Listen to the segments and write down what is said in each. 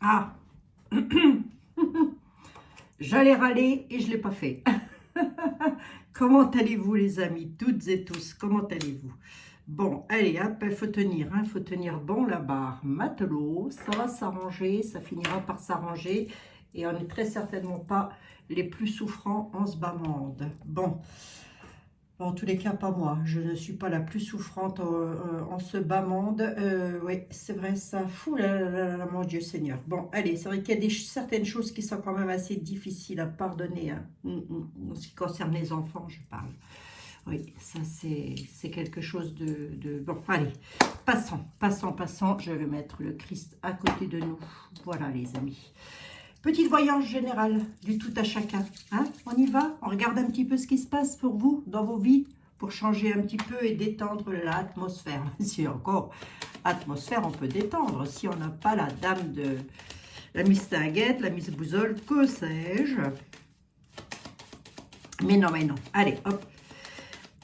Ah, j'allais râler et je ne l'ai pas fait. Comment allez-vous les amis, toutes et tous? Comment allez-vous? Bon, allez, hop, il faut tenir, hein, faut tenir bon la barre. Matelot, ça va s'arranger, ça finira par s'arranger. Et on n'est très certainement pas les plus souffrants en ce bas monde. Bon, en tous les cas, pas moi. Je ne suis pas la plus souffrante en ce bas monde. Oui, c'est vrai, ça. Fou là, là, là, là, mon Dieu Seigneur. Bon, allez, c'est vrai qu'il y a certaines choses qui sont quand même assez difficiles à pardonner. Hein. En ce qui concerne les enfants, je parle. Oui, ça c'est quelque chose de... Bon, allez, passons. Je vais mettre le Christ à côté de nous. Voilà, les amis. Petite voyance générale du tout à chacun. Hein? On y va? On regarde un petit peu ce qui se passe pour vous, dans vos vies, pour changer un petit peu et détendre l'atmosphère. Si encore, atmosphère, on peut détendre. Si on n'a pas la dame de... la Miss Tinguette, la Miss Bouzole, que sais-je? Mais non. Allez, hop.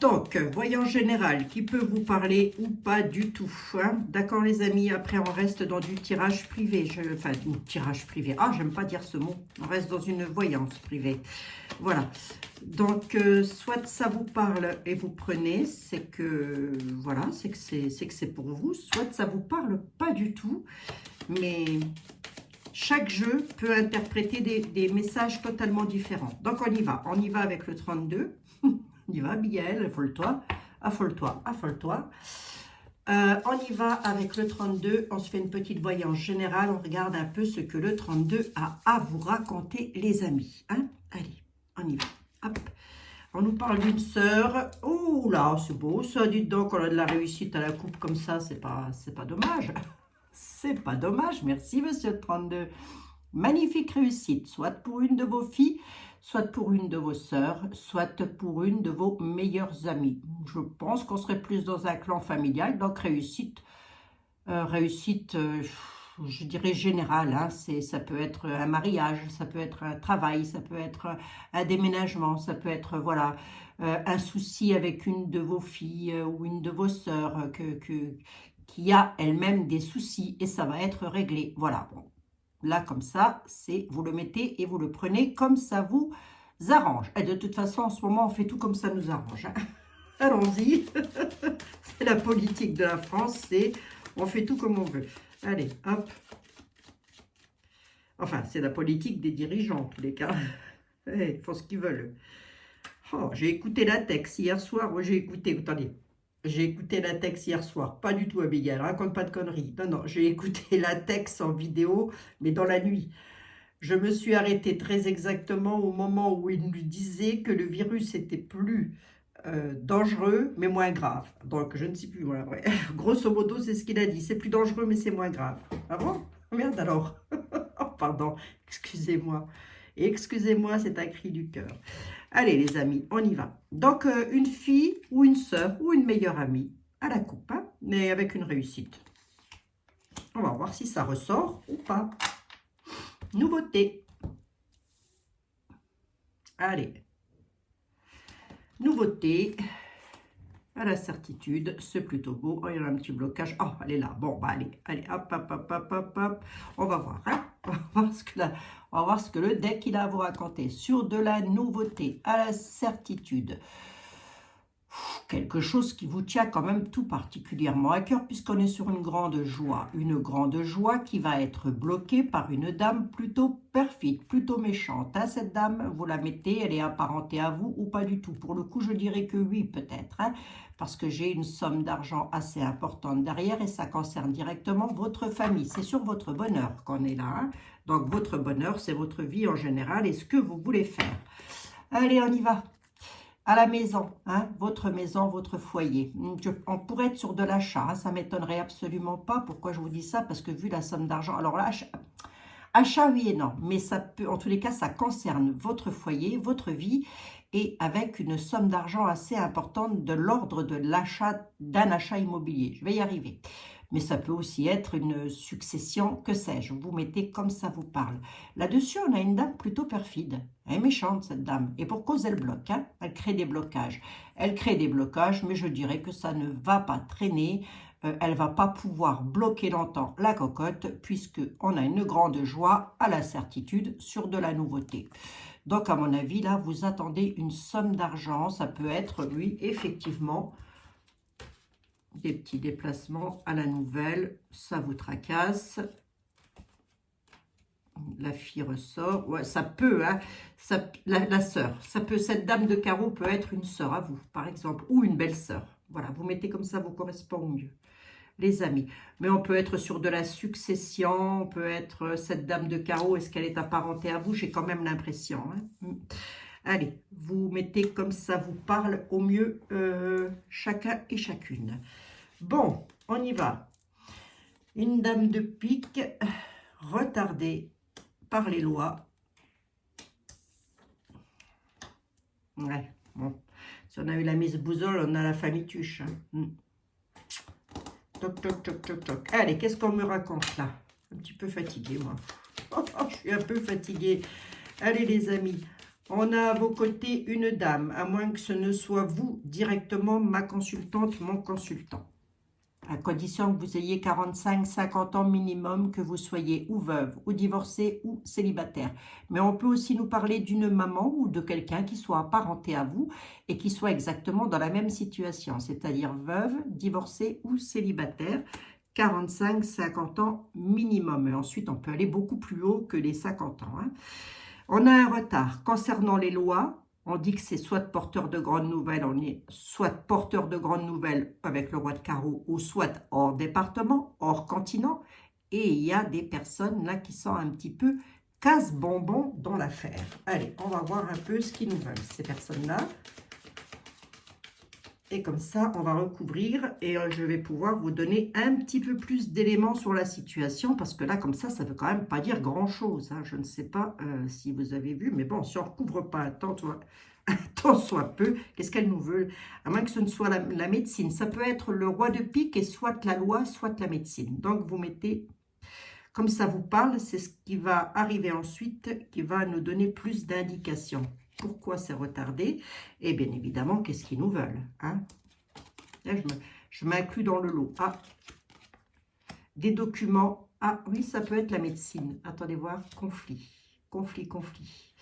Donc, voyant général, qui peut vous parler ou pas du tout. Hein? D'accord les amis, après on reste dans du tirage privé. Enfin, du tirage privé. Ah, j'aime pas dire ce mot. On reste dans une voyance privée. Voilà. Donc, soit ça vous parle et vous prenez, c'est que, voilà, c'est que c'est pour vous. Soit ça vous parle pas du tout, mais... chaque jeu peut interpréter des messages totalement différents. Donc, on y va. On y va avec le 32. On y va, Abigail, affole-toi. On y va avec le 32. On se fait une petite voyance générale. On regarde un peu ce que le 32 a à vous raconter, les amis. Hein? Allez, on y va. Hop. On nous parle d'une sœur. Oh là, c'est beau ça. Dites donc, on a de la réussite à la coupe comme ça. C'est pas dommage. C'est pas dommage. Merci, monsieur le 32. Magnifique réussite, soit pour une de vos filles, soit pour une de vos sœurs, soit pour une de vos meilleures amies. Je pense qu'on serait plus dans un clan familial, donc réussite, je dirais générale. Hein, ça peut être un mariage, ça peut être un travail, ça peut être un déménagement, ça peut être voilà un souci avec une de vos filles ou une de vos sœurs qui a elle-même des soucis et ça va être réglé. Voilà, bon. Là, comme ça, c'est vous le mettez et vous le prenez comme ça vous arrange. Et de toute façon, en ce moment, on fait tout comme ça nous arrange. Hein. Allons-y. C'est la politique de la France, c'est on fait tout comme on veut. Allez, hop. Enfin, c'est la politique des dirigeants, en tous les cas. Ils font ce qu'ils veulent. Oh, j'ai écouté la texte hier soir. J'ai écouté, attendez. J'ai écouté la texte hier soir, pas du tout Abigail, raconte pas de conneries. Non, j'ai écouté la texte en vidéo, mais dans la nuit. Je me suis arrêtée très exactement au moment où il nous disait que le virus était plus dangereux, mais moins grave. Donc, je ne sais plus, voilà, ouais. Grosso modo, c'est ce qu'il a dit. C'est plus dangereux, mais c'est moins grave. Ah bon? Merde alors. Oh, pardon, excusez-moi. Excusez-moi, c'est un cri du cœur. Allez les amis, on y va. Donc une fille ou une sœur ou une meilleure amie à la coupe, hein, mais avec une réussite. On va voir si ça ressort ou pas. Nouveauté. Allez. Nouveauté. À la certitude, c'est plutôt beau. Oh, il y a un petit blocage. Oh, elle est là. Bon, bah allez, hop. On va voir, hein. On va voir ce que le deck il a à vous raconter. Sur de la nouveauté, à la certitude. Quelque chose qui vous tient quand même tout particulièrement à cœur puisqu'on est sur une grande joie qui va être bloquée par une dame plutôt perfide, plutôt méchante. Hein, cette dame, vous la mettez, elle est apparentée à vous ou pas du tout. Pour le coup, je dirais que oui, peut-être, hein, parce que j'ai une somme d'argent assez importante derrière et ça concerne directement votre famille. C'est sur votre bonheur qu'on est là. Hein. Donc, votre bonheur, c'est votre vie en général et ce que vous voulez faire. Allez, on y va. À la maison, hein, votre foyer. On pourrait être sur de l'achat, hein, ça ne m'étonnerait absolument pas. Pourquoi je vous dis ça? Parce que vu la somme d'argent, alors là, achat oui et non, mais ça peut, en tous les cas, ça concerne votre foyer, votre vie, et avec une somme d'argent assez importante de l'ordre de l'achat d'un achat immobilier. Je vais y arriver. Mais ça peut aussi être une succession, que sais-je, vous mettez comme ça vous parle. Là-dessus, on a une dame plutôt perfide. Elle est méchante, cette dame. Et pour cause, elle bloque. Hein, elle crée des blocages. Elle crée des blocages, mais je dirais que ça ne va pas traîner. elle va pas pouvoir bloquer longtemps la cocotte puisqu'on a une grande joie à la certitude sur de la nouveauté. Donc, à mon avis, là, vous attendez une somme d'argent. Ça peut être, oui, effectivement, des petits déplacements à la nouvelle. Ça vous tracasse. La fille ressort. Ouais, ça peut, hein. La sœur. Ça peut, cette dame de carreau peut être une sœur à vous, par exemple, ou une belle-sœur. Voilà, vous mettez comme ça vous correspond au mieux. Les amis. Mais on peut être sur de la succession, on peut être cette dame de carreau, est-ce qu'elle est apparentée à vous? J'ai quand même l'impression. Hein. Allez, vous mettez comme ça vous parle au mieux chacun et chacune. Bon, on y va. Une dame de pique retardée par les lois. Ouais, bon. Si on a eu la mise Boussole, on a la famille Tuche. Hein. Toc, toc, toc, toc, toc. Allez, qu'est-ce qu'on me raconte là? Un petit peu fatiguée, moi. Je suis un peu fatiguée. Allez, les amis. On a à vos côtés une dame, à moins que ce ne soit vous directement, ma consultante, mon consultant. À condition que vous ayez 45-50 ans minimum, que vous soyez ou veuve, ou divorcée, ou célibataire. Mais on peut aussi nous parler d'une maman ou de quelqu'un qui soit apparenté à vous et qui soit exactement dans la même situation, c'est-à-dire veuve, divorcée ou célibataire, 45-50 ans minimum. Et ensuite, on peut aller beaucoup plus haut que les 50 ans. Hein. On a un retard concernant les lois. On dit que c'est soit porteur de grandes nouvelles, on est soit porteur de grandes nouvelles avec le roi de carreau, ou soit hors département, hors continent. Et il y a des personnes là qui sont un petit peu casse-bonbons dans l'affaire. Allez, on va voir un peu ce qu'ils nous veulent, ces personnes-là. Et comme ça, on va recouvrir et je vais pouvoir vous donner un petit peu plus d'éléments sur la situation. Parce que là, comme ça ne veut quand même pas dire grand-chose. Hein. Je ne sais pas si vous avez vu. Mais bon, si on ne recouvre pas tant soit peu, qu'est-ce qu'elle nous veut? À moins que ce ne soit la médecine. Ça peut être le roi de pique et soit la loi, soit la médecine. Donc, vous mettez, comme ça vous parle, c'est ce qui va arriver ensuite qui va nous donner plus d'indications. Pourquoi c'est retardé? Et bien évidemment, qu'est-ce qu'ils nous veulent, hein? Là, je m'inclus dans le lot. Ah, des documents. Ah oui, ça peut être la médecine. Attendez voir, conflit. Conflit, conflit.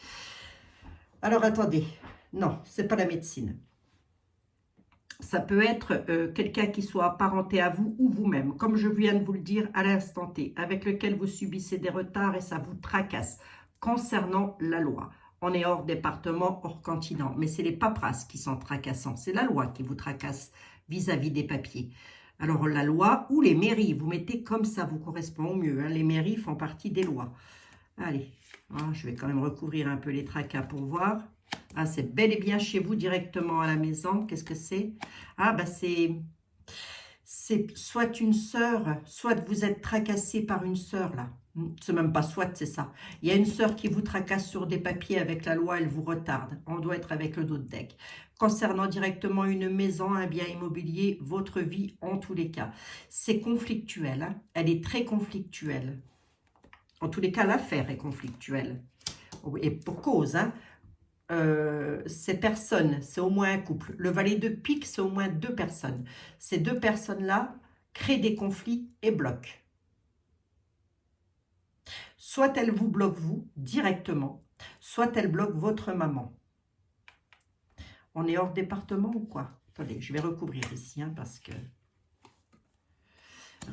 Alors, attendez. Non, c'est pas la médecine. Ça peut être quelqu'un qui soit apparenté à vous ou vous-même, comme je viens de vous le dire à l'instant T, avec lequel vous subissez des retards et ça vous tracasse concernant la loi. On est hors département, hors continent, mais c'est les paperasses qui sont tracassants. C'est la loi qui vous tracasse vis-à-vis des papiers. Alors la loi ou les mairies, vous mettez comme ça, vous correspond au mieux. Hein. Les mairies font partie des lois. Allez, hein, je vais quand même recouvrir un peu les tracas pour voir. Ah, c'est bel et bien chez vous directement à la maison. Qu'est-ce que c'est? Ah, bah c'est soit une sœur, soit vous êtes tracassé par une sœur là. C'est même pas soit, c'est ça. Il y a une sœur qui vous tracasse sur des papiers avec la loi, elle vous retarde. On doit être avec le dos de deck. Concernant directement une maison, un bien immobilier, votre vie en tous les cas. C'est conflictuel, hein? Elle est très conflictuelle. En tous les cas, l'affaire est conflictuelle. Et pour cause, hein? Ces personnes, c'est au moins un couple. Le valet de pique, c'est au moins 2 personnes. Ces 2 personnes-là créent des conflits et bloquent. Soit elles vous bloquent vous, directement, soit elles bloquent votre maman. On est hors département ou quoi? Attendez, je vais recouvrir ici, hein, parce que...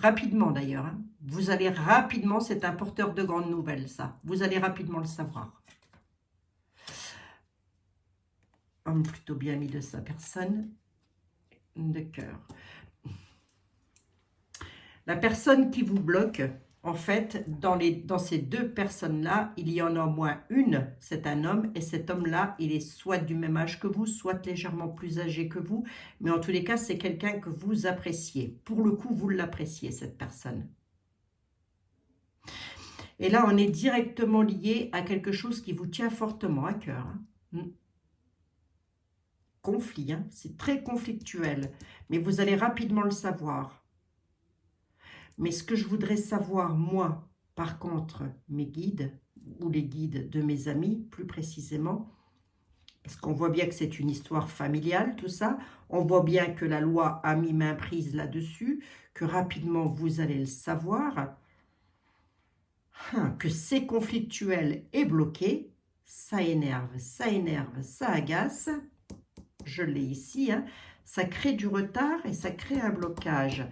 Rapidement d'ailleurs, hein, vous allez rapidement, c'est un porteur de grandes nouvelles, ça. Vous allez rapidement le savoir. Homme plutôt bien mis de sa personne, de cœur. La personne qui vous bloque, en fait, dans ces 2 personnes-là, il y en a au moins une, c'est un homme, et cet homme-là, il est soit du même âge que vous, soit légèrement plus âgé que vous, mais en tous les cas, c'est quelqu'un que vous appréciez. Pour le coup, vous l'appréciez, cette personne. Et là, on est directement lié à quelque chose qui vous tient fortement à cœur. Hein. Conflit, hein, c'est très conflictuel, mais vous allez rapidement le savoir. Mais ce que je voudrais savoir, moi, par contre, mes guides, ou les guides de mes amis, plus précisément, parce qu'on voit bien que c'est une histoire familiale, tout ça, on voit bien que la loi a mis main prise là-dessus, que rapidement vous allez le savoir, que c'est conflictuel et bloqué, ça énerve, ça agace, je l'ai ici, hein, ça crée du retard et ça crée un blocage.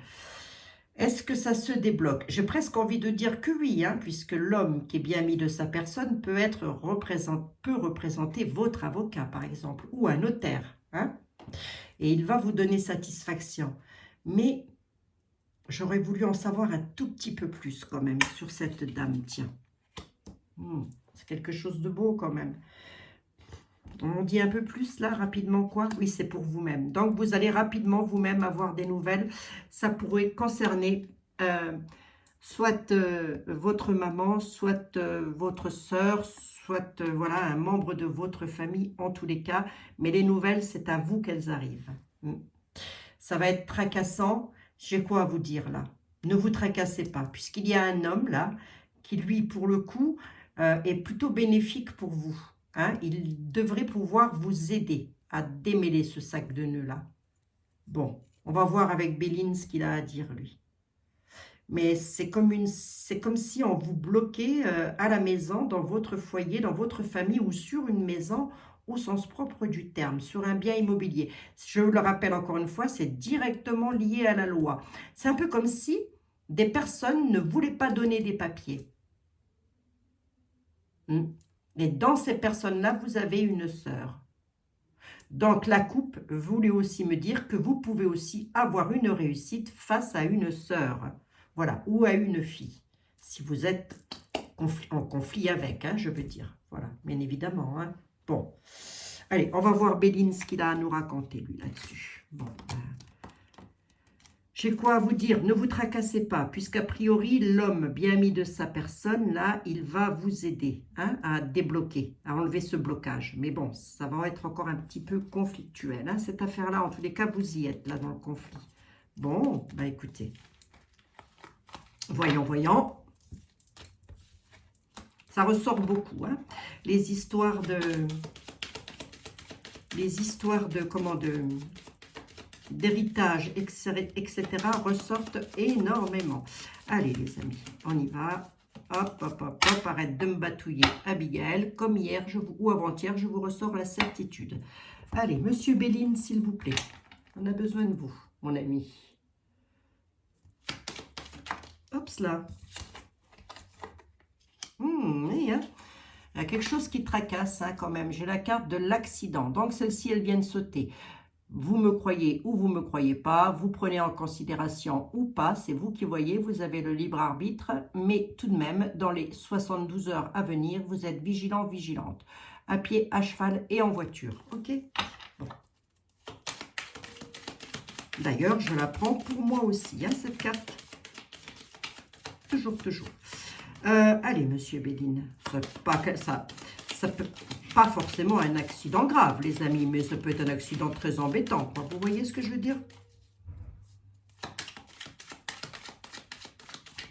Est-ce que ça se débloque? J'ai presque envie de dire que oui, hein, puisque l'homme qui est bien mis de sa personne peut représenter votre avocat, par exemple, ou un notaire, hein, et il va vous donner satisfaction. Mais j'aurais voulu en savoir un tout petit peu plus quand même sur cette dame, tiens. C'est quelque chose de beau quand même. On dit un peu plus là, rapidement quoi? Oui, c'est pour vous-même. Donc, vous allez rapidement vous-même avoir des nouvelles. Ça pourrait concerner soit votre maman, soit votre sœur, soit voilà, un membre de votre famille en tous les cas. Mais les nouvelles, c'est à vous qu'elles arrivent. Ça va être tracassant. J'ai quoi à vous dire là? Ne vous tracassez pas, puisqu'il y a un homme là qui, lui, pour le coup, est plutôt bénéfique pour vous. Hein, il devrait pouvoir vous aider à démêler ce sac de nœuds-là. Bon, on va voir avec Béline ce qu'il a à dire, lui. Mais c'est comme si on vous bloquait à la maison, dans votre foyer, dans votre famille ou sur une maison au sens propre du terme, sur un bien immobilier. Je vous le rappelle encore une fois, c'est directement lié à la loi. C'est un peu comme si des personnes ne voulaient pas donner des papiers. Et dans ces personnes-là, vous avez une sœur. Donc, la coupe voulait aussi me dire que vous pouvez aussi avoir une réussite face à une sœur. Voilà, ou à une fille. Si vous êtes en conflit avec, hein, je veux dire. Voilà, bien évidemment. Hein. Bon. Allez, on va voir Béline ce qu'il a à nous raconter, lui, là-dessus. Bon, j'ai quoi à vous dire? Ne vous tracassez pas, puisqu'a priori, l'homme bien mis de sa personne, là, il va vous aider hein, à débloquer, à enlever ce blocage. Mais bon, ça va être encore un petit peu conflictuel. Hein, cette affaire-là, en tous les cas, vous y êtes, là, dans le conflit. Bon, bah écoutez. Voyons. Ça ressort beaucoup, hein. Les histoires d'héritage, etc. ressortent énormément. Allez les amis, on y va. Hop, arrête de me batouiller, Abigail. Comme hier ou avant-hier, je vous ressors la certitude. Allez, monsieur Béline, s'il vous plaît. On a besoin de vous, mon ami. Hop, là. Oui, hein. Il y a quelque chose qui tracasse hein, quand même. J'ai la carte de l'accident. Donc, celle-ci, elle vient de sauter. Vous me croyez ou vous ne me croyez pas, vous prenez en considération ou pas, c'est vous qui voyez, vous avez le libre arbitre, mais tout de même, dans les 72 heures à venir, vous êtes vigilant, vigilante, à pied, à cheval et en voiture, ok? Bon. D'ailleurs, je la prends pour moi aussi, hein, cette carte. Toujours. Allez, monsieur Béline, ça peut pas forcément un accident grave, les amis, mais ça peut être un accident très embêtant. Quoi. Vous voyez ce que je veux dire?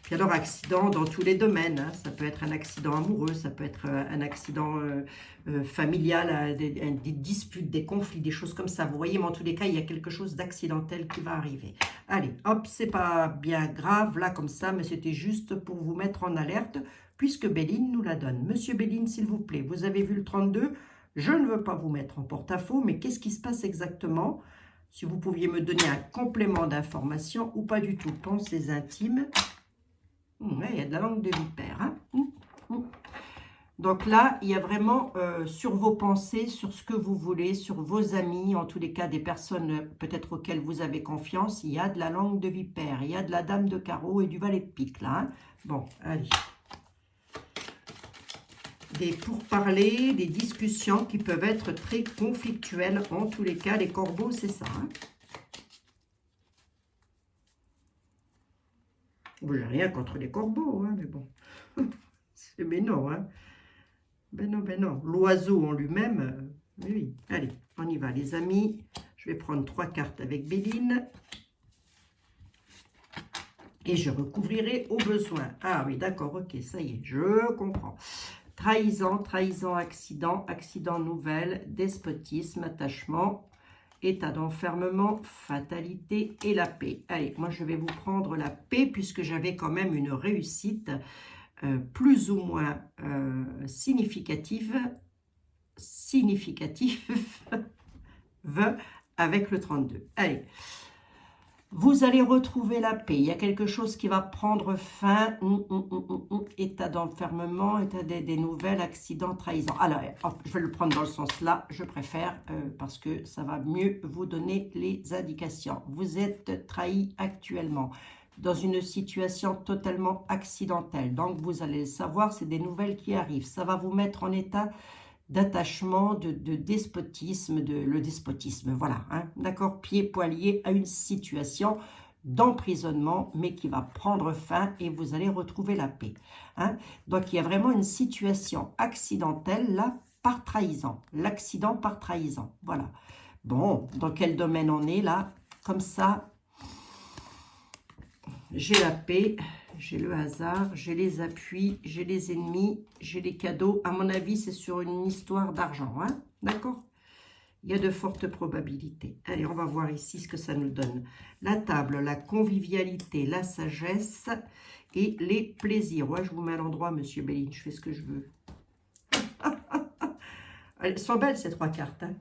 Puis alors, accident dans tous les domaines. Hein. Ça peut être un accident amoureux, ça peut être un accident familial, des disputes, des conflits, des choses comme ça. Vous voyez, mais en tous les cas, il y a quelque chose d'accidentel qui va arriver. Allez, hop, c'est pas bien grave, là, comme ça, mais c'était juste pour vous mettre en alerte, puisque Béline nous la donne. Monsieur Béline, s'il vous plaît, vous avez vu le 32, je ne veux pas vous mettre en porte-à-faux, mais qu'est-ce qui se passe exactement? Si vous pouviez me donner un complément d'information ou pas du tout. Pensées intimes. Il y a de la langue de vipère. Hein. Donc là, il y a vraiment sur vos pensées, sur ce que vous voulez, sur vos amis, en tous les cas des personnes peut-être auxquelles vous avez confiance, il y a de la langue de vipère, il y a de la dame de carreau et du valet de pique là. Hein. Bon, allez. Des pourparlers, des discussions qui peuvent être très conflictuelles. En tous les cas, les corbeaux, c'est ça. Hein. Bon, j'ai rien contre les corbeaux, hein, mais bon. Mais non, hein. Ben non. L'oiseau en lui-même, oui. Allez, on y va, les amis. Je vais prendre 3 cartes avec Béline. Et je recouvrirai au besoin. Ah oui, d'accord, ok, ça y est, je comprends. Trahison, accident, accident nouvelle, despotisme, attachement. état d'enfermement, fatalité et la paix. Allez, moi je vais vous prendre la paix puisque j'avais quand même une réussite plus ou moins significative avec le 32. Allez, vous allez retrouver la paix. Il y a quelque chose qui va prendre fin. État d'enfermement, état des nouvelles, accident, trahison. Alors, hop, je vais le prendre dans le sens là, je préfère, parce que ça va mieux vous donner les indications. Vous êtes trahi actuellement dans une situation totalement accidentelle. Donc, vous allez le savoir, c'est des nouvelles qui arrivent. Ça va vous mettre en état d'attachement, de despotisme, le despotisme, voilà, hein, d'accord, pied point lié à une situation d'emprisonnement, mais qui va prendre fin et vous allez retrouver la paix. Hein. Donc, il y a vraiment une situation accidentelle, là, par trahison, l'accident par trahison, voilà. Bon, dans quel domaine on est, là, comme ça, j'ai la paix, j'ai le hasard, j'ai les appuis, j'ai les ennemis, j'ai les cadeaux. À mon avis, c'est sur une histoire d'argent, hein, d'accord? Il y a de fortes probabilités. Allez, on va voir ici ce que ça nous donne. La table, la convivialité, la sagesse et les plaisirs. Ouais, je vous mets à l'endroit, monsieur Béline, je fais ce que je veux. Elles sont belles, ces trois cartes, hein.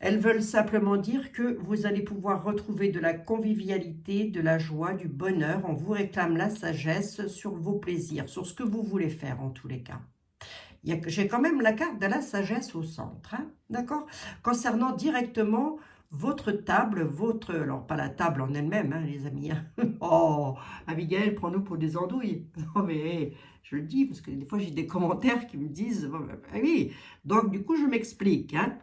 Elles veulent simplement dire que vous allez pouvoir retrouver de la convivialité, de la joie, du bonheur. On vous réclame la sagesse sur vos plaisirs, sur ce que vous voulez faire en tous les cas. J'ai quand même la carte de la sagesse au centre, hein, d'accord? Concernant directement votre table, alors pas la table en elle-même, hein, les amis. Hein. Oh, Abigail, prends-nous pour des andouilles. Non mais, je le dis, parce que des fois j'ai des commentaires qui me disent, ah oui, donc du coup je m'explique, hein.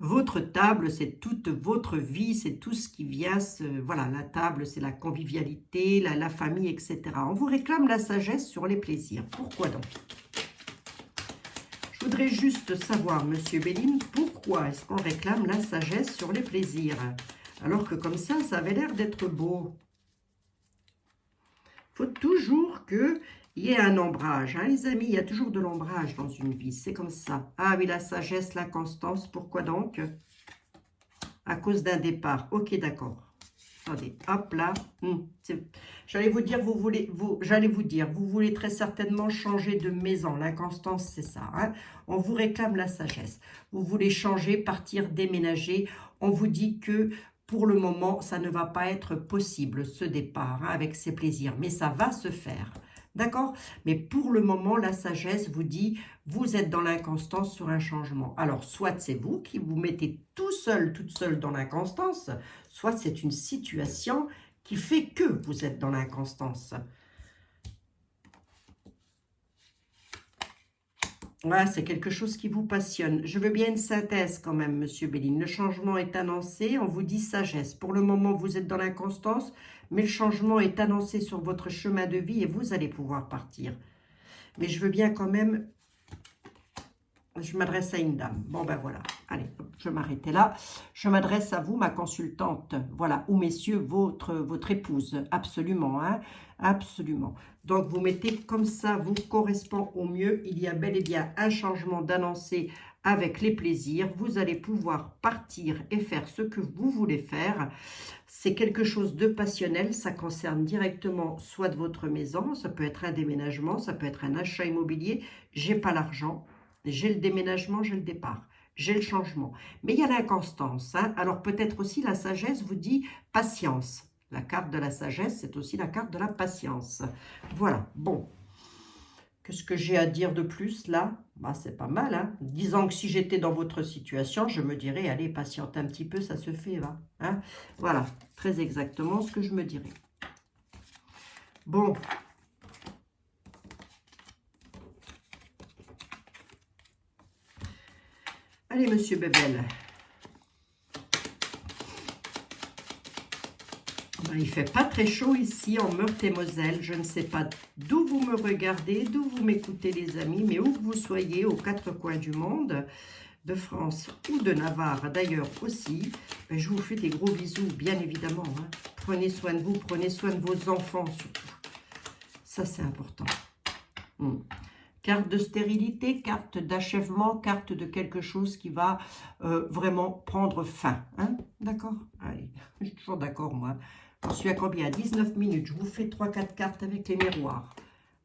Votre table, c'est toute votre vie, c'est tout ce qui vient, voilà, la table, c'est la convivialité, la famille, etc. On vous réclame la sagesse sur les plaisirs. Pourquoi donc? Je voudrais juste savoir, monsieur Béline, pourquoi est-ce qu'on réclame la sagesse sur les plaisirs? Alors que comme ça avait l'air d'être beau. Il faut toujours qu'il y ait un ombrage, hein, les amis, il y a toujours de l'ombrage dans une vie, c'est comme ça. Ah oui, la sagesse, la constance, pourquoi donc? À cause d'un départ, ok, d'accord. Attendez, hop là. J'allais vous dire, vous voulez très certainement changer de maison. L'inconstance, c'est ça. Hein. On vous réclame la sagesse. Vous voulez changer, partir, déménager. On vous dit que pour le moment, ça ne va pas être possible, ce départ, hein, avec ses plaisirs. Mais ça va se faire. D'accord? Mais pour le moment, la sagesse vous dit, vous êtes dans l'inconstance sur un changement. Alors, soit c'est vous qui vous mettez tout seul, toute seule dans l'inconstance, soit c'est une situation qui fait que vous êtes dans l'inconstance. Voilà, c'est quelque chose qui vous passionne. Je veux bien une synthèse quand même, monsieur Béline. Le changement est annoncé, on vous dit sagesse. Pour le moment, vous êtes dans l'inconstance, mais le changement est annoncé sur votre chemin de vie et vous allez pouvoir partir. Mais je veux bien quand même... Je m'adresse à une dame. Bon, ben voilà. Allez, je vais m'arrêter là. Je m'adresse à vous, ma consultante. Voilà. Ou messieurs, votre épouse. Absolument, hein. Absolument. Donc, vous mettez comme ça, vous correspond au mieux. Il y a bel et bien un changement d'annoncé avec les plaisirs. Vous allez pouvoir partir et faire ce que vous voulez faire. C'est quelque chose de passionnel. Ça concerne directement soit de votre maison, ça peut être un déménagement, ça peut être un achat immobilier. J'ai pas l'argent. J'ai le déménagement, j'ai le départ, j'ai le changement. Mais il y a l'inconstance. Hein? Alors peut-être aussi la sagesse vous dit patience. La carte de la sagesse, c'est aussi la carte de la patience. Voilà, bon. Qu'est-ce que j'ai à dire de plus là? Bah, c'est pas mal. Hein? Disons que si j'étais dans votre situation, je me dirais, allez, patiente un petit peu, ça se fait. Va. Hein? Voilà, très exactement ce que je me dirais. Bon. Allez, monsieur Bébel. Ben, il ne fait pas très chaud ici en Meurthe-et-Moselle. Je ne sais pas d'où vous me regardez, d'où vous m'écoutez, les amis, mais où que vous soyez, aux quatre coins du monde, de France ou de Navarre d'ailleurs aussi, ben, je vous fais des gros bisous, bien évidemment. Hein. Prenez soin de vous, prenez soin de vos enfants surtout. Ça, c'est important. Carte de stérilité, carte d'achèvement, carte de quelque chose qui va vraiment prendre fin. Hein? D'accord? Allez, je suis toujours d'accord, moi. Je suis à combien? 19 minutes. Je vous fais 3-4 cartes avec les miroirs.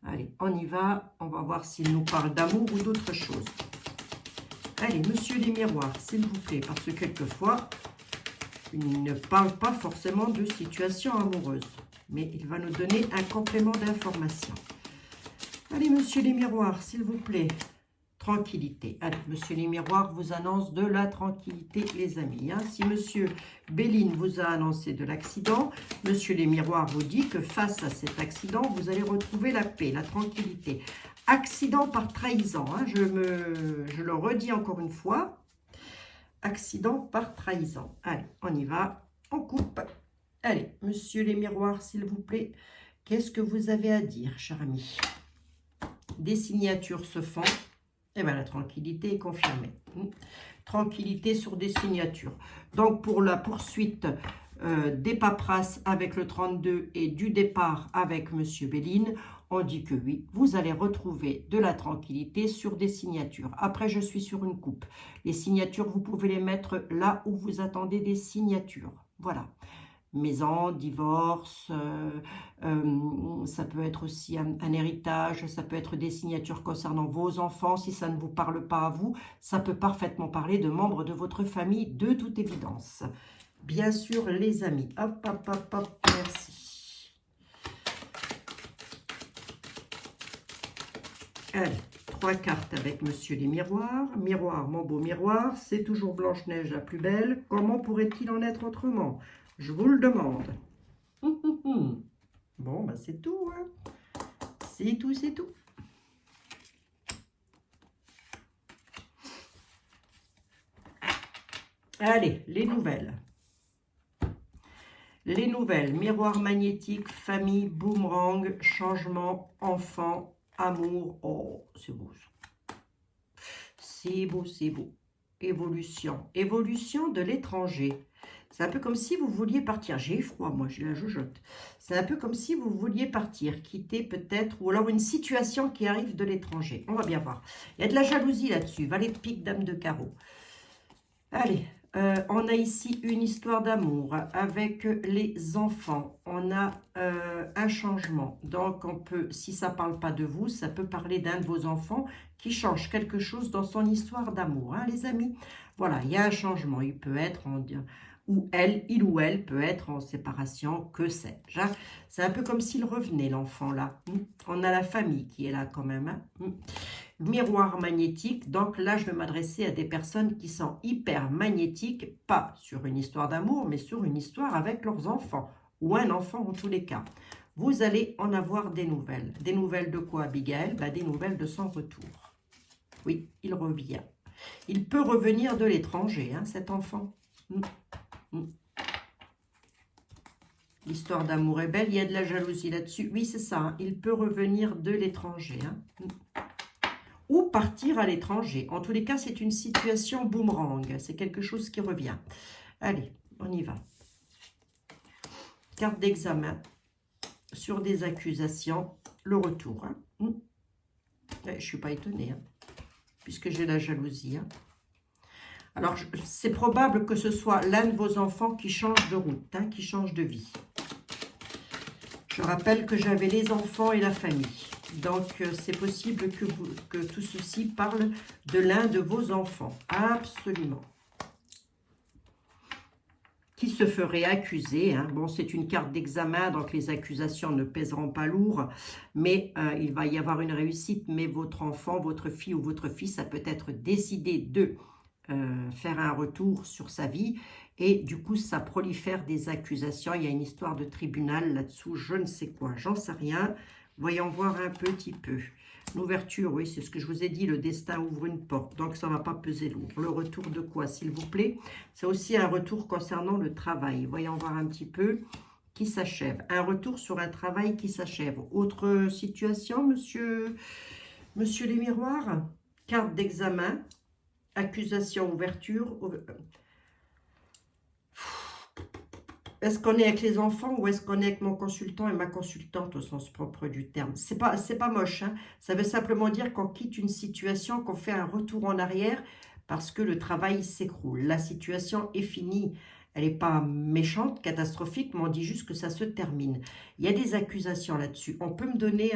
Allez, on y va. On va voir s'il nous parle d'amour ou d'autre chose. Allez, monsieur les miroirs, s'il vous plaît, parce que quelquefois, il ne parle pas forcément de situation amoureuse, mais il va nous donner un complément d'information. Allez, monsieur les miroirs, s'il vous plaît, tranquillité. Allez, monsieur les miroirs vous annonce de la tranquillité, les amis. Hein. Si monsieur Béline vous a annoncé de l'accident, monsieur les miroirs vous dit que face à cet accident, vous allez retrouver la paix, la tranquillité. Accident par trahison, hein, je le redis encore une fois. Accident par trahison. Allez, on y va, on coupe. Allez, monsieur les miroirs, s'il vous plaît, qu'est-ce que vous avez à dire, cher ami? Des signatures se font. Et bien, la tranquillité est confirmée. Tranquillité sur des signatures. Donc, pour la poursuite des paperasses avec le 32 et du départ avec monsieur Béline, on dit que oui, vous allez retrouver de la tranquillité sur des signatures. Après, je suis sur une coupe. Les signatures, vous pouvez les mettre là où vous attendez des signatures. Voilà. Maison, divorce, ça peut être aussi un héritage, ça peut être des signatures concernant vos enfants. Si ça ne vous parle pas à vous, ça peut parfaitement parler de membres de votre famille, de toute évidence. Bien sûr, les amis. Hop, hop, hop, hop, merci. Allez, 3 cartes avec monsieur les miroirs. Miroir, mon beau miroir, c'est toujours Blanche-Neige la plus belle. Comment pourrait-il en être autrement ? Je vous le demande. Bon, ben c'est tout. Hein. C'est tout, c'est tout. Allez, les nouvelles. Les nouvelles. Miroir magnétique, famille, boomerang, changement, enfant, amour. Oh, c'est beau ça. C'est beau, c'est beau. Évolution. Évolution de l'étranger. C'est un peu comme si vous vouliez partir. J'ai froid, moi, j'ai la jojote. C'est un peu comme si vous vouliez partir, quitter peut-être, ou alors une situation qui arrive de l'étranger. On va bien voir. Il y a de la jalousie là-dessus. Valet de pique, dame de carreau. Allez, on a ici une histoire d'amour avec les enfants. On a un changement. Donc, on peut, si ça ne parle pas de vous, ça peut parler d'un de vos enfants qui change quelque chose dans son histoire d'amour, hein, les amis. Voilà, il y a un changement. Il peut être en... ou elle, il ou elle peut être en séparation, que sais-je. C'est un peu comme s'il revenait, l'enfant, là. On a la famille qui est là, quand même. Hein. Miroir magnétique, donc là, je vais m'adresser à des personnes qui sont hyper magnétiques, pas sur une histoire d'amour, mais sur une histoire avec leurs enfants, ou un enfant en tous les cas. Vous allez en avoir des nouvelles. Des nouvelles de quoi, Abigail? Des nouvelles de son retour. Oui, il revient. Il peut revenir de l'étranger, hein, cet enfant. L'histoire d'amour est belle, il y a de la jalousie là-dessus. Oui, c'est ça, hein, il peut revenir de l'étranger. Hein. Ou partir à l'étranger. En tous les cas, c'est une situation boomerang. C'est quelque chose qui revient. Allez, on y va. Carte d'examen sur des accusations. Le retour. Hein. Je ne suis pas étonnée, hein, puisque j'ai la jalousie. Hein. Alors, c'est probable que ce soit l'un de vos enfants qui change de route, hein, qui change de vie. Je rappelle que j'avais les enfants et la famille. Donc, c'est possible que tout ceci parle de l'un de vos enfants. Absolument. Qui se ferait accuser. Hein. Bon, c'est une carte d'examen, donc les accusations ne pèseront pas lourd. Mais il va y avoir une réussite. Mais votre enfant, votre fille ou votre fils a peut-être décidé de faire un retour sur sa vie. Et du coup, ça prolifère des accusations. Il y a une histoire de tribunal là-dessous. Je ne sais quoi. J'en sais rien. Voyons voir un petit peu. L'ouverture, oui, c'est ce que je vous ai dit, le destin ouvre une porte, donc ça ne va pas peser lourd. Le retour de quoi, s'il vous plaît? C'est aussi un retour concernant le travail. Voyons voir un petit peu qui s'achève. Un retour sur un travail qui s'achève. Autre situation, monsieur les miroirs? Carte d'examen, accusation, ouverture. Est-ce qu'on est avec les enfants ou est-ce qu'on est avec mon consultant et ma consultante au sens propre du terme? C'est pas moche, hein. Ça veut simplement dire qu'on quitte une situation, qu'on fait un retour en arrière parce que le travail s'écroule. La situation est finie. Elle n'est pas méchante, catastrophique, mais on dit juste que ça se termine. Il y a des accusations là-dessus. On peut me donner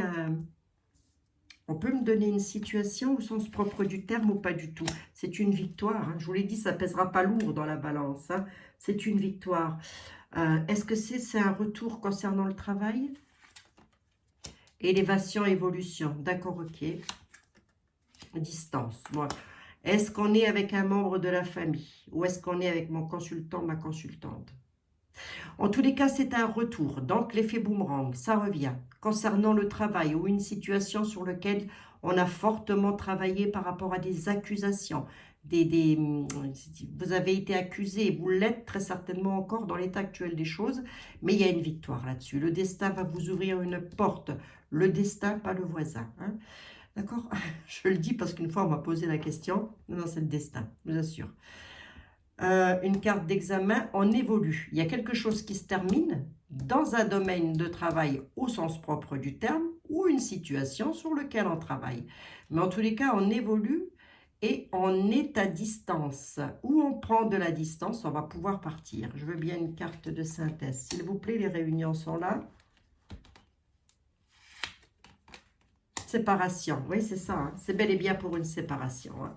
une situation au sens propre du terme ou pas du tout? C'est une victoire, hein. Je vous l'ai dit, ça pèsera pas lourd dans la balance, hein. C'est une victoire. Est-ce que c'est un retour concernant le travail? Élévation, évolution. D'accord, ok. Distance. Bon. Est-ce qu'on est avec un membre de la famille? Ou est-ce qu'on est avec mon consultant, ma consultante? En tous les cas, c'est un retour. Donc, l'effet boomerang, ça revient. Concernant le travail ou une situation sur laquelle on a fortement travaillé par rapport à des accusations. Vous avez été accusé, vous l'êtes très certainement encore dans l'état actuel des choses, mais il y a une victoire là-dessus. Le destin va vous ouvrir une porte. Le destin, pas le voisin. Hein. D'accord? Je le dis parce qu'une fois, on m'a posé la question. Non, c'est le destin, je vous assure. Une carte d'examen, on évolue. Il y a quelque chose qui se termine dans un domaine de travail au sens propre du terme ou une situation sur laquelle on travaille. Mais en tous les cas, on évolue et on est à distance. Où on prend de la distance, on va pouvoir partir. Je veux bien une carte de synthèse. S'il vous plaît, les réunions sont là. Séparation, oui c'est ça, hein. C'est bel et bien pour une séparation. Hein.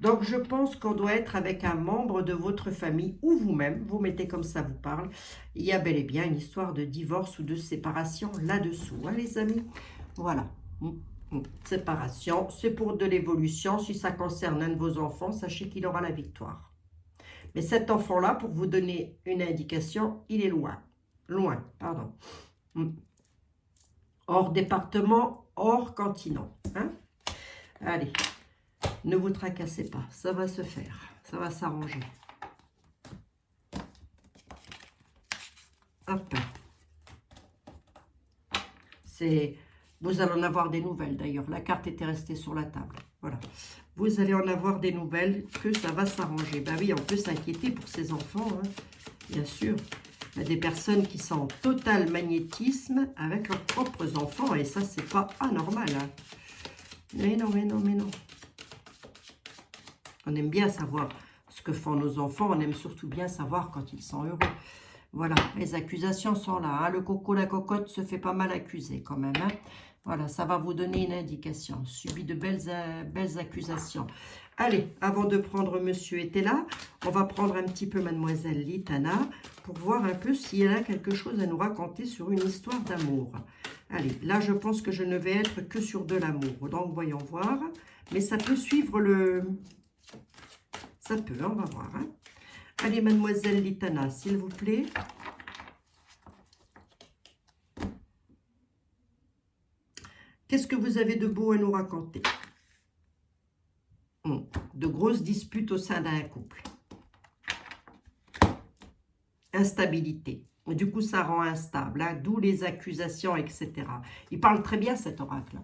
Donc je pense qu'on doit être avec un membre de votre famille ou vous-même, vous mettez comme ça vous parle. Il y a bel et bien une histoire de divorce ou de séparation là-dessous, hein, les amis. Voilà, séparation, c'est pour de l'évolution. Si ça concerne un de vos enfants, sachez qu'il aura la victoire. Mais cet enfant-là, pour vous donner une indication, il est loin. Loin, pardon. Hors département, hors continent. Hein? Allez, ne vous tracassez pas, ça va se faire, ça va s'arranger. Hop. Vous allez en avoir des nouvelles d'ailleurs. La carte était restée sur la table. Voilà. Vous allez en avoir des nouvelles que ça va s'arranger. Ben oui, on peut s'inquiéter pour ses enfants, hein, bien sûr. Il y a des personnes qui sont en total magnétisme avec leurs propres enfants. Et ça, c'est pas anormal. Hein. Mais non, mais non, mais non. On aime bien savoir ce que font nos enfants. On aime surtout bien savoir quand ils sont heureux. Voilà, les accusations sont là. Hein. Le coco, la cocotte se fait pas mal accuser quand même. Hein. Voilà, ça va vous donner une indication. Subit de belles accusations. Allez, avant de prendre Monsieur était là, on va prendre un petit peu Mademoiselle Litana pour voir un peu si elle a quelque chose à nous raconter sur une histoire d'amour. Allez, là, je pense que je ne vais être que sur de l'amour. Donc, voyons voir. Mais ça peut suivre le... Ça peut, on va voir. Hein. Allez, Mademoiselle Litana, s'il vous plaît. Qu'est-ce que vous avez de beau à nous raconter? De grosses disputes au sein d'un couple. Instabilité. Du coup, ça rend instable. Hein, d'où les accusations, etc. Il parle très bien, cet oracle.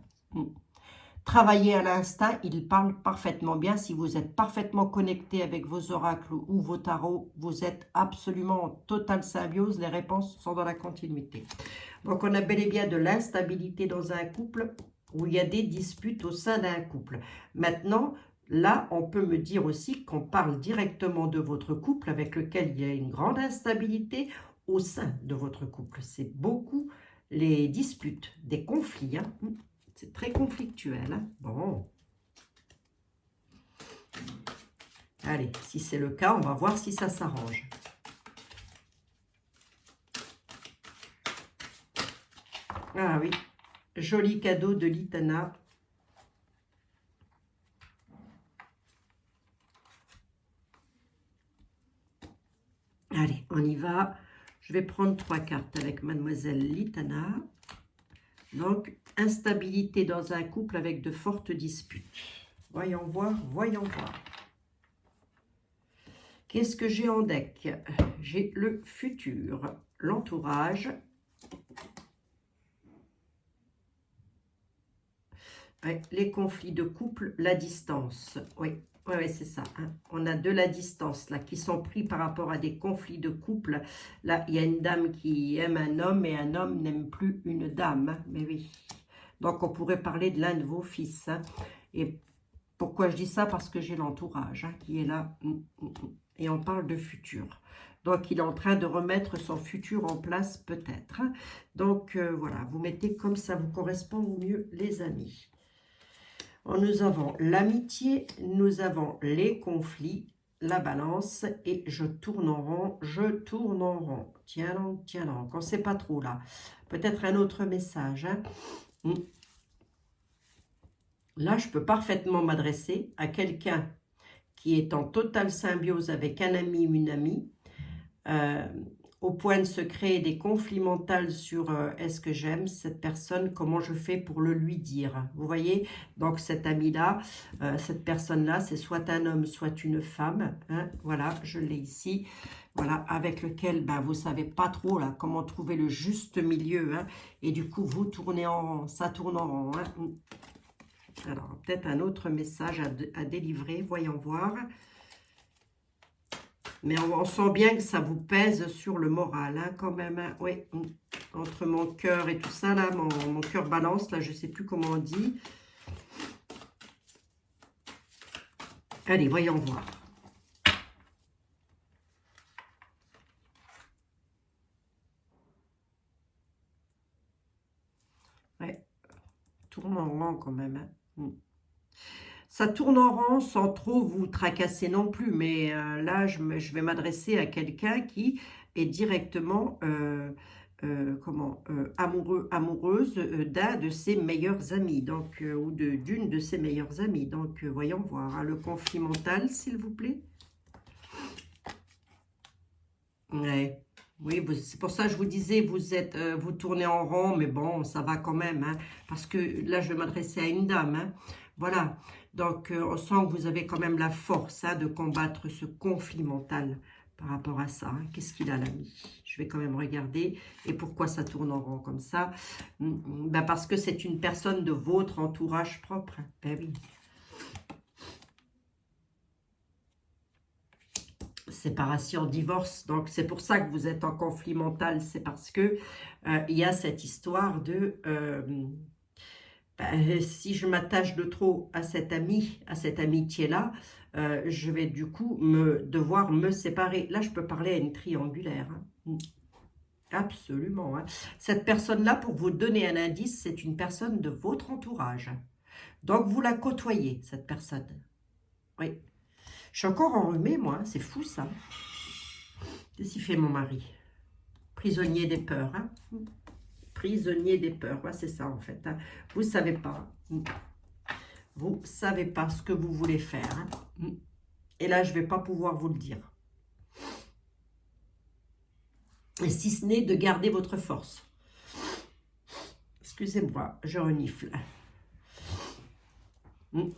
Travailler à l'instinct, il parle parfaitement bien. Si vous êtes parfaitement connecté avec vos oracles ou vos tarots, vous êtes absolument en totale symbiose. Les réponses sont dans la continuité. Donc, on a bel et bien de l'instabilité dans un couple où il y a des disputes au sein d'un couple. Maintenant, là, on peut me dire aussi qu'on parle directement de votre couple avec lequel il y a une grande instabilité au sein de votre couple. C'est beaucoup les disputes, des conflits, hein. C'est très conflictuel. Hein? Bon. Allez, si c'est le cas, on va voir si ça s'arrange. Ah oui, joli cadeau de Litana. Allez, on y va. Je vais prendre 3 cartes avec Mademoiselle Litana. Donc, instabilité dans un couple avec de fortes disputes. Voyons voir, voyons voir. Qu'est-ce que j'ai en deck? J'ai le futur, l'entourage. Ouais, les conflits de couple, la distance. Oui, Ouais, ouais, c'est ça, hein. On a de la distance, là, qui sont pris par rapport à des conflits de couple. Là, il y a une dame qui aime un homme et un homme n'aime plus une dame, hein. Mais oui. Donc, on pourrait parler de l'un de vos fils, hein. Et pourquoi je dis ça? Parce que j'ai l'entourage, hein, qui est là. Et on parle de futur. Donc, il est en train de remettre son futur en place, peut-être, hein. Donc, voilà, vous mettez comme ça vous correspond au mieux, les amis. Nous avons l'amitié, nous avons les conflits, la balance, et je tourne en rond, je tourne en rond. Tiens donc, on ne sait pas trop là. Peut-être un autre message, hein. Là, je peux parfaitement m'adresser à quelqu'un qui est en totale symbiose avec un ami ou une amie, au point de se créer des conflits mentaux sur est-ce que j'aime cette personne, comment je fais pour le lui dire. Vous voyez, donc cet ami-là, cette personne-là, c'est soit un homme, soit une femme, hein, voilà, je l'ai ici, voilà, avec lequel ben, vous ne savez pas trop là, comment trouver le juste milieu, hein, et du coup, vous tournez en rond, ça tourne en rond. Hein. Alors, peut-être un autre message à délivrer, voyons voir. Mais on sent bien que ça vous pèse sur le moral, hein, quand même. Hein. Oui, entre mon cœur et tout ça, là, mon cœur balance, là, je ne sais plus comment on dit. Allez, voyons voir. Ouais, tourne en rond quand même. Hein. Ça tourne en rond sans trop vous tracasser non plus, mais là, je vais m'adresser à quelqu'un qui est directement amoureuse d'un de ses meilleurs amis, donc, ou d'une de ses meilleures amies. Donc, voyons voir. Hein, le conflit mental, s'il vous plaît. Ouais. Oui, c'est pour ça que je vous disais, vous tournez en rond, mais bon, ça va quand même, hein, parce que là, je vais m'adresser à une dame, hein, voilà. Donc, on sent que vous avez quand même la force, hein, de combattre ce conflit mental par rapport à ça. Hein. Qu'est-ce qu'il a, l'ami? Je vais quand même regarder. Et pourquoi ça tourne en rond comme ça? Ben parce que c'est une personne de votre entourage propre. Ben oui. Séparation, divorce, donc c'est pour ça que vous êtes en conflit mental, c'est parce que il y a cette histoire de si je m'attache de trop à cet ami, à cette amitié-là, je vais du coup devoir me séparer. Là, je peux parler à une triangulaire. Hein. Absolument. Hein. Cette personne-là, pour vous donner un indice, c'est une personne de votre entourage. Donc, vous la côtoyez, cette personne. Oui. Je suis encore enrhumée, moi. C'est fou, ça. Qu'est-ce qu'il fait, mon mari? Prisonnier des peurs. Hein? Prisonnier des peurs. Ouais, c'est ça, en fait. Hein? Vous ne savez pas. Vous ne savez pas ce que vous voulez faire. Hein? Et là, je ne vais pas pouvoir vous le dire. Et si ce n'est de garder votre force. Excusez-moi, je renifle.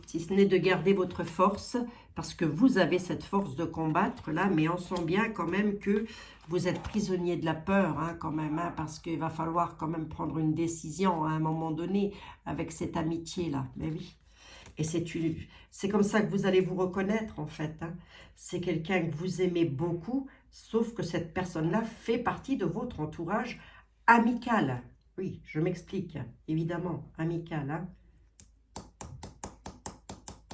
Si ce n'est de garder votre force, parce que vous avez cette force de combattre là, mais on sent bien quand même que vous êtes prisonnier de la peur, hein, quand même, hein, parce qu'il va falloir quand même prendre une décision à un moment donné avec cette amitié-là, mais oui. Et c'est comme ça que vous allez vous reconnaître, en fait. Hein. C'est quelqu'un que vous aimez beaucoup, sauf que cette personne-là fait partie de votre entourage amical. Oui, je m'explique, évidemment, amical, hein.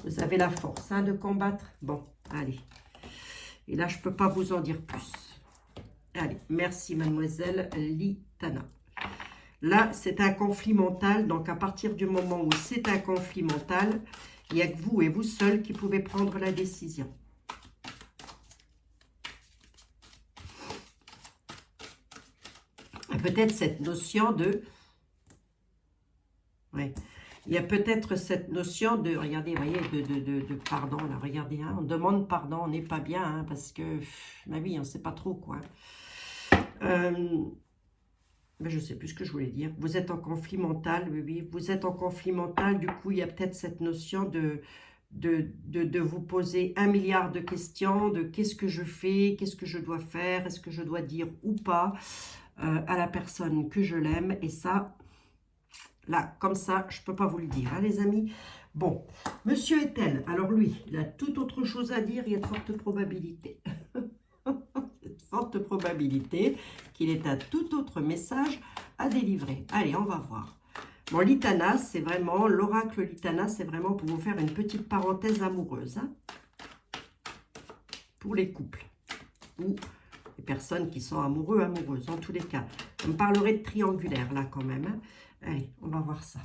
Vous avez la force, hein, de combattre. Bon, allez. Et là, je ne peux pas vous en dire plus. Allez, merci, mademoiselle Litana. Là, c'est un conflit mental. Donc, à partir du moment où c'est un conflit mental, il n'y a que vous et vous seul qui pouvez prendre la décision. Peut-être cette notion de... Ouais. Il y a peut-être cette notion de, regardez, vous voyez, de pardon, là, regardez, hein, on demande pardon, on n'est pas bien, hein, parce que, ma vie, on ne sait pas trop, quoi. Mais je ne sais plus ce que je voulais dire. Vous êtes en conflit mental, oui, oui, vous êtes en conflit mental, du coup, il y a peut-être cette notion de vous poser 1 milliard de questions, de qu'est-ce que je fais, qu'est-ce que je dois faire, est-ce que je dois dire ou pas à la personne que je l'aime, et ça... Là, comme ça, je ne peux pas vous le dire, hein, les amis. Bon, monsieur est-elle? Alors lui, il a toute autre chose à dire. Il y a de fortes probabilités. De fortes probabilités qu'il ait un tout autre message à délivrer. Allez, on va voir. Bon, l'Itana, c'est vraiment, l'oracle Litana, c'est vraiment pour vous faire une petite parenthèse amoureuse. Hein, pour les couples. Ou les personnes qui sont amoureux, amoureuses, en tous les cas. On me parlerait de triangulaire, là, quand même. Hein. Allez, on va voir ça.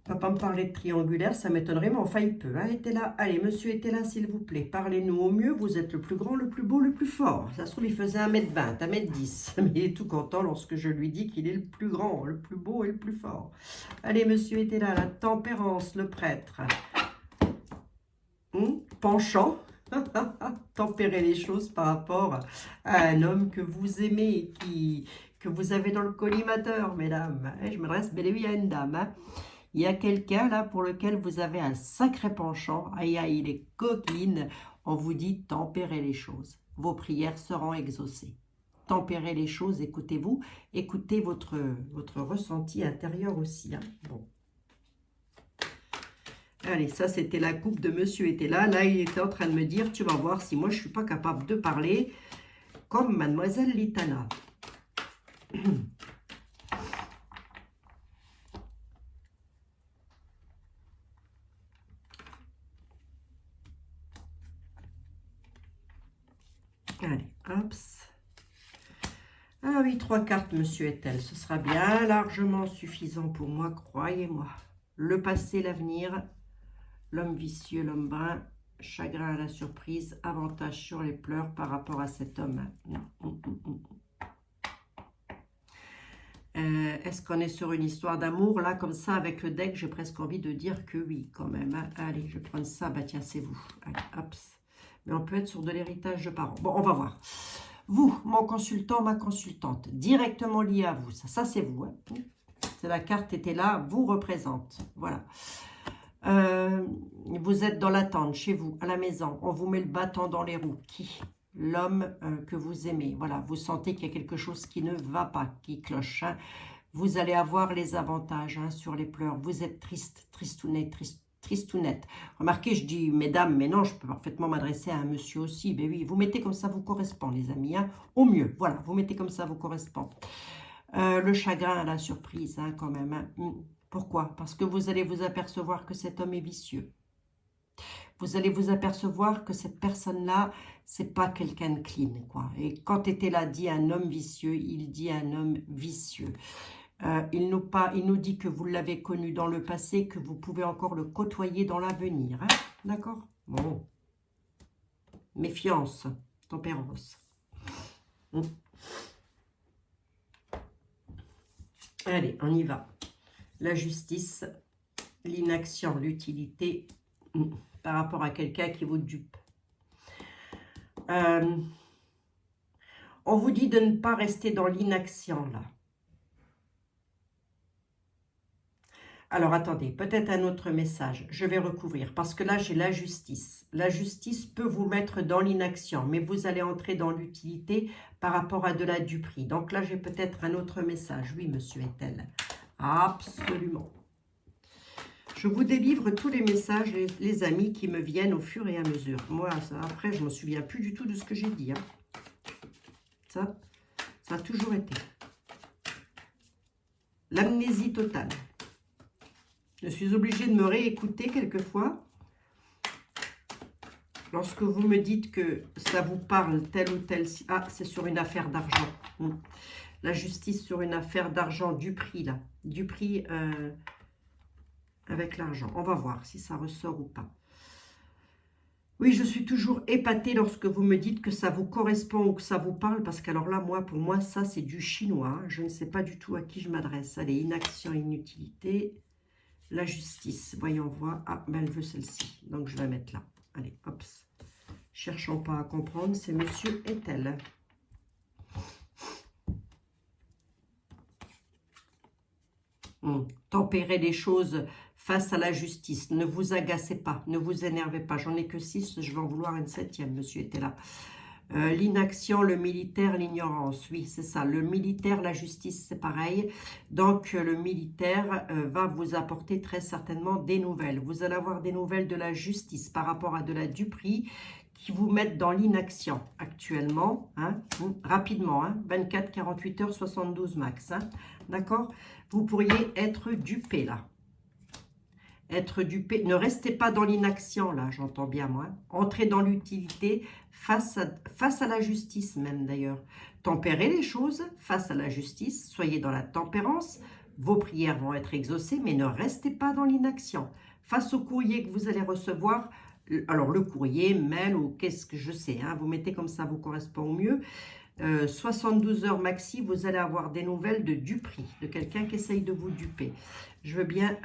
On va pas me parler de triangulaire, ça m'étonnerait, mais enfin, il peut. Hein, était là. Allez, monsieur était là, s'il vous plaît. Parlez-nous au mieux. Vous êtes le plus grand, le plus beau, le plus fort. Ça se trouve, il faisait 1m20, 1m10. Mais il est tout content lorsque je lui dis qu'il est le plus grand, le plus beau et le plus fort. Allez, monsieur était là. La tempérance, le prêtre. Penchant. Tempérer les choses par rapport à un homme que vous aimez, que vous avez dans le collimateur, mesdames. Je m'adresse bel et bien à une dame. Hein. Il y a quelqu'un là pour lequel vous avez un sacré penchant. Aïe, aïe, il est coquine. On vous dit tempérer les choses. Vos prières seront exaucées. Tempérer les choses, écoutez-vous. Écoutez votre ressenti intérieur aussi. Hein. Bon. Allez, ça c'était la coupe de monsieur était là. Là, il était en train de me dire, tu vas voir si moi je ne suis pas capable de parler comme mademoiselle Litana. Allez, hop. Ah oui, 3 cartes, monsieur est-elle. Ce sera bien largement suffisant pour moi, croyez-moi. Le passé, l'avenir, l'homme vicieux, l'homme brun, chagrin à la surprise, avantage sur les pleurs par rapport à cet homme. Est-ce qu'on est sur une histoire d'amour? Là, comme ça, avec le deck, j'ai presque envie de dire que oui, quand même. Hein. Allez, je vais prendre ça. Bah tiens, c'est vous. Allez, hop. Mais on peut être sur de l'héritage de parents. Bon, on va voir. Vous, mon consultant, ma consultante, directement lié à vous. Ça c'est vous. Hein. C'est la carte était là, vous représente. Voilà. Vous êtes dans l'attente, chez vous, à la maison. On vous met le bâton dans les roues. Qui? L'homme que vous aimez. Voilà, vous sentez qu'il y a quelque chose qui ne va pas, qui cloche. Hein. Vous allez avoir les avantages hein, sur les pleurs. Vous êtes triste, tristounet, tristounette. Remarquez, je dis mesdames, mais non, je peux parfaitement m'adresser à un monsieur aussi. Ben oui, vous mettez comme ça vous correspond, les amis. Hein, au mieux, voilà, vous mettez comme ça vous correspond. Le chagrin à la surprise, hein, quand même. Hein. Pourquoi? Parce que vous allez vous apercevoir que cet homme est vicieux. Vous allez vous apercevoir que cette personne-là, c'est pas quelqu'un de clean, quoi. Et quand était là dit un homme vicieux, il dit un homme vicieux. Il nous dit que vous l'avez connu dans le passé, que vous pouvez encore le côtoyer dans l'avenir. Hein. D'accord? Bon. Méfiance, tempérance. Allez, on y va. La justice, l'inaction, l'utilité par rapport à quelqu'un qui vous dupe. On vous dit de ne pas rester dans l'inaction, là. Alors, attendez, peut-être un autre message. Je vais recouvrir, parce que là, j'ai la justice. La justice peut vous mettre dans l'inaction, mais vous allez entrer dans l'utilité par rapport à de la duperie. Donc là, j'ai peut-être un autre message. Oui, monsieur est-elle? Absolument. Je vous délivre tous les messages, les amis, qui me viennent au fur et à mesure. Moi, ça, après, je ne me souviens plus du tout de ce que j'ai dit. Hein. Ça a toujours été. L'amnésie totale. Je suis obligée de me réécouter quelquefois. Lorsque vous me dites que ça vous parle tel ou tel... Ah, c'est sur une affaire d'argent. La justice sur une affaire d'argent, du prix là. Du prix avec l'argent. On va voir si ça ressort ou pas. Oui, je suis toujours épatée lorsque vous me dites que ça vous correspond ou que ça vous parle. Parce qu'alors là, pour moi, ça c'est du chinois. Je ne sais pas du tout à qui je m'adresse. Allez, inaction, inutilité... La justice, voyons voir. Ah, ben elle veut celle-ci. Donc, je vais la mettre là. Allez, hop. Cherchons pas à comprendre. C'est monsieur est-elle. Tempérez les choses face à la justice. Ne vous agacez pas. Ne vous énervez pas. J'en ai que 6. Je vais en vouloir une 7e. Monsieur était là. L'inaction, le militaire, l'ignorance. Oui, c'est ça. Le militaire, la justice, c'est pareil. Donc, le militaire va vous apporter très certainement des nouvelles. Vous allez avoir des nouvelles de la justice par rapport à de la duperie qui vous mettent dans l'inaction actuellement. Hein, rapidement, hein, 24, 48 heures, 72 max. Hein, d'accord? Vous pourriez être dupé là. Être dupé, ne restez pas dans l'inaction, là, j'entends bien moi. Entrez dans l'utilité face à la justice même d'ailleurs. Tempérez les choses face à la justice, soyez dans la tempérance, vos prières vont être exaucées, mais ne restez pas dans l'inaction. Face au courrier que vous allez recevoir, alors le courrier, mail ou qu'est-ce que je sais, hein, vous mettez comme ça vous correspond au mieux. 72 heures maxi, vous allez avoir des nouvelles de duperie, de quelqu'un qui essaye de vous duper. Je veux bien...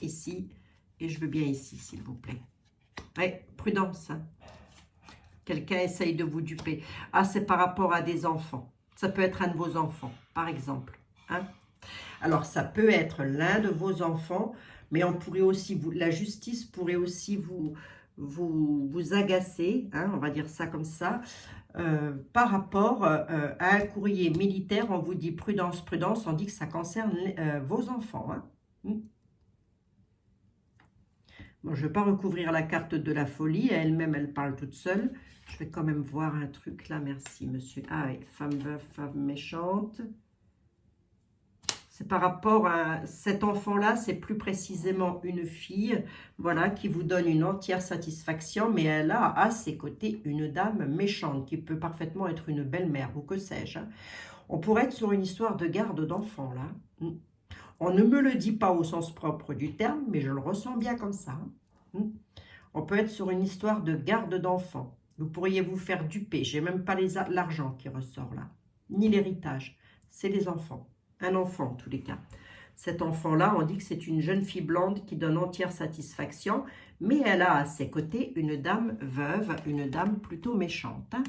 ici, et je veux bien ici, s'il vous plaît. Oui, prudence. Hein. Quelqu'un essaye de vous duper. Ah, c'est par rapport à des enfants. Ça peut être un de vos enfants, par exemple. Hein. Alors, ça peut être l'un de vos enfants, mais on pourrait aussi, la justice pourrait aussi vous agacer, hein, on va dire ça comme ça, par rapport à un courrier militaire. On vous dit prudence, prudence, on dit que ça concerne vos enfants. Hein. Bon, je ne vais pas recouvrir la carte de la folie. Elle-même, elle parle toute seule. Je vais quand même voir un truc là. Merci, monsieur. Ah oui, femme veuve, femme méchante. C'est par rapport à cet enfant-là. C'est plus précisément une fille, voilà, qui vous donne une entière satisfaction. Mais elle a à ses côtés une dame méchante qui peut parfaitement être une belle-mère ou que sais-je. Hein. On pourrait être sur une histoire de garde d'enfant, là. On ne me le dit pas au sens propre du terme, mais je le ressens bien comme ça. On peut être sur une histoire de garde d'enfant. Vous pourriez vous faire duper. J'ai même pas l'argent qui ressort là, ni l'héritage. C'est les enfants. Un enfant en tous les cas. Cet enfant-là, on dit que c'est une jeune fille blonde qui donne entière satisfaction, mais elle a à ses côtés une dame veuve, une dame plutôt méchante. Hein.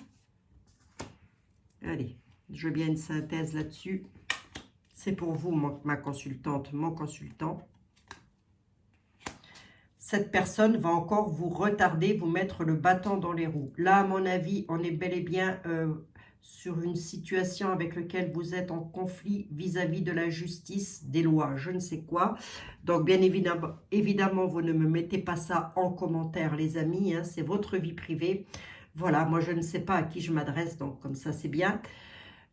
Allez, je veux bien une synthèse là-dessus. C'est pour vous, ma consultante, mon consultant. Cette personne va encore vous retarder, vous mettre le bâton dans les roues. Là, à mon avis, on est bel et bien sur une situation avec laquelle vous êtes en conflit vis-à-vis de la justice, des lois, je ne sais quoi. Donc, bien évidemment, vous ne me mettez pas ça en commentaire, les amis. Hein, c'est votre vie privée. Voilà, moi, je ne sais pas à qui je m'adresse, donc comme ça, c'est bien.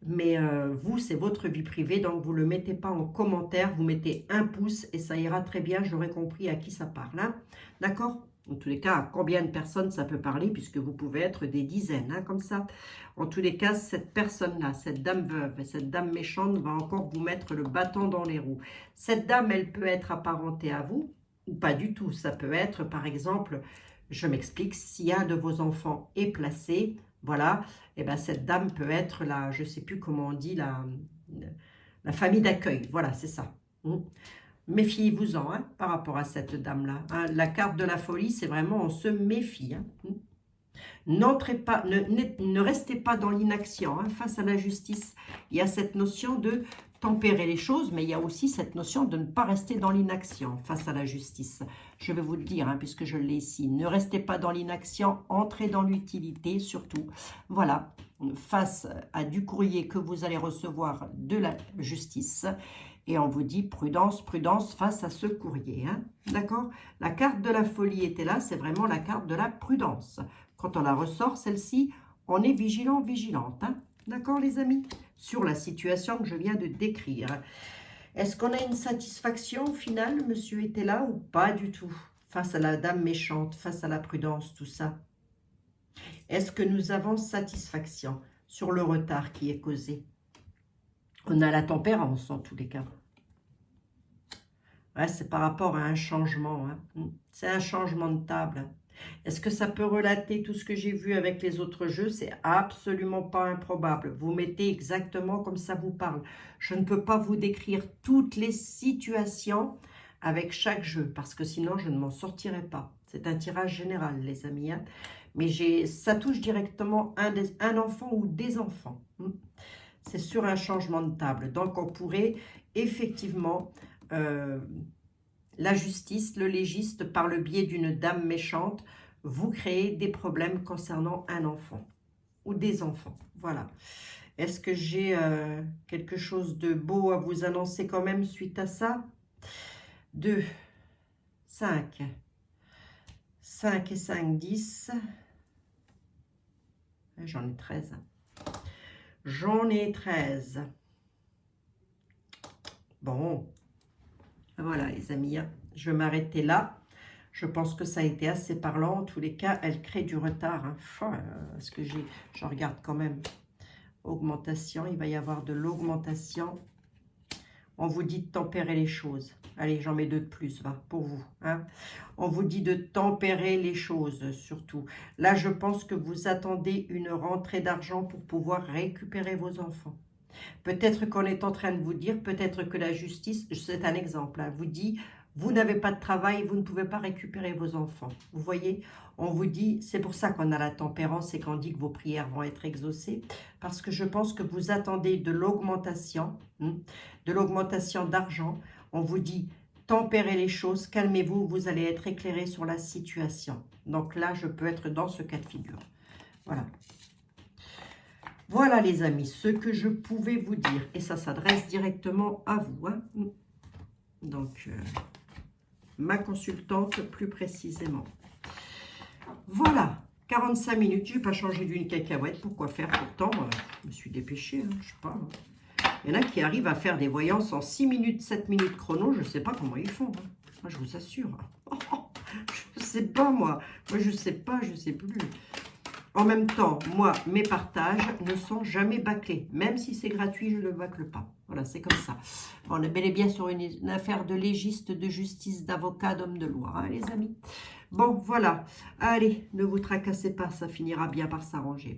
Mais vous, c'est votre vie privée, donc vous ne le mettez pas en commentaire, vous mettez un pouce et ça ira très bien, j'aurai compris à qui ça parle. Hein. D'accord? En tous les cas, à combien de personnes ça peut parler, puisque vous pouvez être des dizaines, hein, comme ça. En tous les cas, cette personne-là, cette dame veuve, cette dame méchante va encore vous mettre le bâton dans les roues. Cette dame, elle peut être apparentée à vous, ou pas du tout. Ça peut être, par exemple, je m'explique, si un de vos enfants est placé, voilà, et bien cette dame peut être la, je ne sais plus comment on dit, la famille d'accueil. Voilà, c'est ça. Méfiez-vous-en hein, par rapport à cette dame-là. Hein. La carte de la folie, c'est vraiment on se méfie. Hein. N'entrez pas, ne restez pas dans l'inaction hein, face à la justice. Il y a cette notion de tempérer les choses, mais il y a aussi cette notion de ne pas rester dans l'inaction face à la justice. Je vais vous le dire, hein, puisque je l'ai ici. Ne restez pas dans l'inaction, entrez dans l'utilité surtout. Voilà, face à du courrier que vous allez recevoir de la justice. Et on vous dit prudence, prudence face à ce courrier. Hein, d'accord? La carte de la folie était là, c'est vraiment la carte de la prudence. Quand on la ressort, celle-ci, on est vigilant, vigilante. Hein. D'accord, les amis? Sur la situation que je viens de décrire. Est-ce qu'on a une satisfaction au final? Monsieur était là ou pas du tout? Face à la dame méchante, face à la prudence, tout ça. Est-ce que nous avons satisfaction sur le retard qui est causé? On a la tempérance en tous les cas. Ouais, c'est par rapport à un changement. Hein. C'est un changement de table. Est-ce que ça peut relater tout ce que j'ai vu avec les autres jeux? C'est absolument pas improbable. Vous mettez exactement comme ça vous parle. Je ne peux pas vous décrire toutes les situations avec chaque jeu parce que sinon je ne m'en sortirai pas. C'est un tirage général, les amis. Hein. Mais ça touche directement un enfant ou des enfants. C'est sur un changement de table. Donc on pourrait effectivement... la justice, le légiste, par le biais d'une dame méchante, vous créez des problèmes concernant un enfant ou des enfants. Voilà. Est-ce que j'ai quelque chose de beau à vous annoncer quand même suite à ça? 2, 5. 5 et 5, 10. J'en ai 13. J'en ai 13. Bon, voilà les amis, hein. Je vais m'arrêter là. Je pense que ça a été assez parlant. En tous les cas, elle crée du retard. Hein. Parce que je regarde quand même. Augmentation, il va y avoir de l'augmentation. On vous dit de tempérer les choses. Allez, j'en mets 2 de plus, va, pour vous. Hein. On vous dit de tempérer les choses, surtout. Là, je pense que vous attendez une rentrée d'argent pour pouvoir récupérer vos enfants. Peut-être qu'on est en train de vous dire, peut-être que la justice, c'est un exemple, hein, vous dit, vous n'avez pas de travail, vous ne pouvez pas récupérer vos enfants. Vous voyez, on vous dit, c'est pour ça qu'on a la tempérance et qu'on dit que vos prières vont être exaucées, parce que je pense que vous attendez de l'augmentation d'argent. On vous dit, tempérez les choses, calmez-vous, vous allez être éclairé sur la situation. Donc là, je peux être dans ce cas de figure. Voilà. Voilà les amis, ce que je pouvais vous dire. Et ça s'adresse directement à vous. Hein. Donc, ma consultante plus précisément. Voilà, 45 minutes. Je n'ai pas changé d'une cacahuète. Pourquoi faire? Pourtant, je me suis dépêchée. Hein, je sais pas. Il y en a qui arrivent à faire des voyances en 6 minutes, 7 minutes chrono. Je ne sais pas comment ils font. Hein. Moi, je vous assure. Je ne sais pas, moi. Moi, je ne sais pas, je ne sais plus. En même temps, moi, mes partages ne sont jamais bâclés. Même si c'est gratuit, je ne le bâcle pas. Voilà, c'est comme ça. On est bel et bien sur une affaire de légiste, de justice, d'avocat, d'homme de loi, hein, les amis. Bon, voilà. Allez, ne vous tracassez pas, ça finira bien par s'arranger.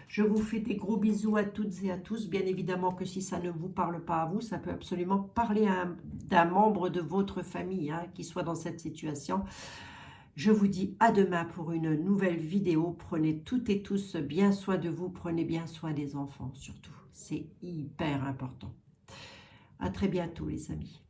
Je vous fais des gros bisous à toutes et à tous. Bien évidemment que si ça ne vous parle pas à vous, ça peut absolument parler d'un membre de votre famille hein, qui soit dans cette situation. Je vous dis à demain pour une nouvelle vidéo. Prenez toutes et tous bien soin de vous. Prenez bien soin des enfants surtout. C'est hyper important. À très bientôt les amis.